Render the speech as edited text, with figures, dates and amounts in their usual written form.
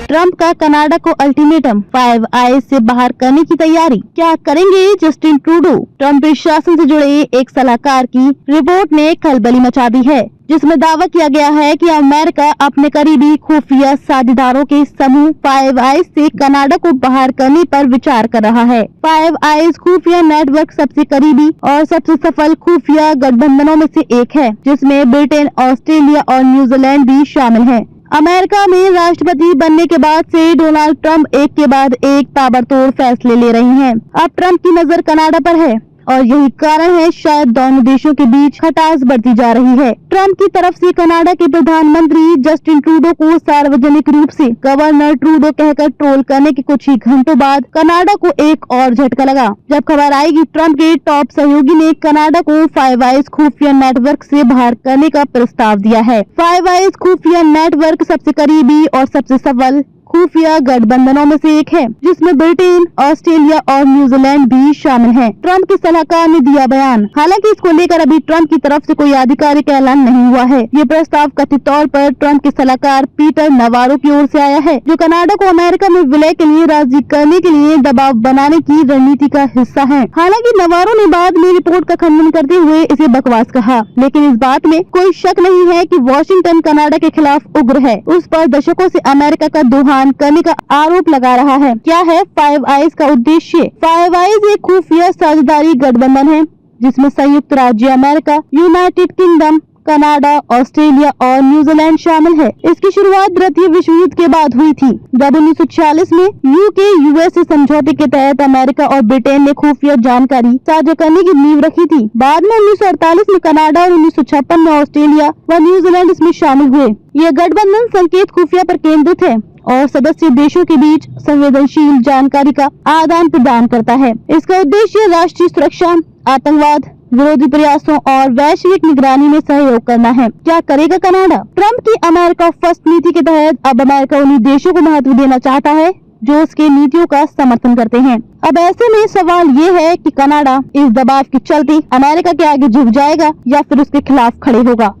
Trump का Canada को ultimatum, five eyes से बाहर करने की तैयारी, क्या करेंगे जस्टिन ट्रूडो। ट्रंप प्रशासन से जुड़े एक सलाहकार की रिपोर्ट ने खलबली मचा दी है, जिसमें दावा किया गया है कि अमेरिका अपने करीबी खुफिया साझेदारों के समूह फाइव आइज से कनाडा को बाहर करने पर विचार कर रहा है। फाइव आइज खुफिया नेटवर्क सबसे करीबी और सबसे सफल खुफिया गठबंधनों में से एक है, जिसमें ब्रिटेन, ऑस्ट्रेलिया और न्यूजीलैंड भी शामिल है। अमेरिका में राष्ट्रपति बनने के बाद से डोनाल्ड ट्रंप एक के बाद एक ताबड़तोड़ फैसले ले रहे हैं। अब ट्रंप की नजर कनाडा पर है और यही कारण है शायद दोनों देशों के बीच खटास बढ़ती जा रही है। ट्रंप की तरफ से कनाडा के प्रधानमंत्री जस्टिन ट्रूडो को सार्वजनिक रूप से गवर्नर ट्रूडो कहकर ट्रोल करने के कुछ ही घंटों बाद कनाडा को एक और झटका लगा, जब खबर आई कि ट्रंप के टॉप सहयोगी ने कनाडा को फाइव आइज खुफिया नेटवर्क से बाहर करने का प्रस्ताव दिया है। फाइव आइज खुफिया नेटवर्क सबसे करीबी और सबसे सफल खुफिया गठबंधनों में से एक है, जिसमें ब्रिटेन, ऑस्ट्रेलिया और न्यूजीलैंड भी शामिल हैं। ट्रंप के सलाहकार ने दिया बयान। हालांकि इसको लेकर अभी ट्रंप की तरफ से कोई आधिकारिक ऐलान नहीं हुआ है। ये प्रस्ताव कथित तौर पर ट्रंप के सलाहकार पीटर नवारो की ओर से आया है, जो कनाडा को अमेरिका में विलय के लिए राजी करने के लिए दबाव बनाने की रणनीति का हिस्सा है। हालांकि नवारो ने बाद में रिपोर्ट का खंडन करते हुए इसे बकवास कहा, लेकिन इस बात में कोई शक नहीं है कि वॉशिंगटन कनाडा के खिलाफ उग्र है। उस पर दशकों से अमेरिका का दोहन करने का आरोप लगा रहा है। क्या है फाइव आइज का उद्देश्य? फाइव आइज एक खुफिया साझेदारी गठबंधन है, जिसमें संयुक्त राज्य America, United kingdom, Canada, Australia और न्यूजीलैंड शामिल है। इसकी शुरुआत द्वितीय विश्व युद्ध के बाद हुई थी, जब 1946 में यूके यूएसए समझौते के तहत अमेरिका और ब्रिटेन ने खुफिया जानकारी साझा करने की नींव रखी थी। बाद में 1948 में कनाडा और 1956 में ऑस्ट्रेलिया व न्यूजीलैंड इसमें शामिल हुए। यह गठबंधन संकेत खुफिया पर केंद्रित है और सदस्य देशों के बीच संवेदनशील जानकारी का आदान प्रदान करता है। इसका उद्देश्य राष्ट्रीय सुरक्षा, आतंकवाद विरोधी प्रयासों और वैश्विक निगरानी में सहयोग करना है। क्या करेगा कनाडा? ट्रंप की अमेरिका फर्स्ट नीति के तहत अब अमेरिका उन्हीं देशों को महत्व देना चाहता है जो उसके नीतियों का समर्थन करते हैं। अब ऐसे में सवाल ये है कि कनाडा इस दबाव के चलते अमेरिका के आगे झुक जाएगा या फिर उसके खिलाफ खड़े होगा।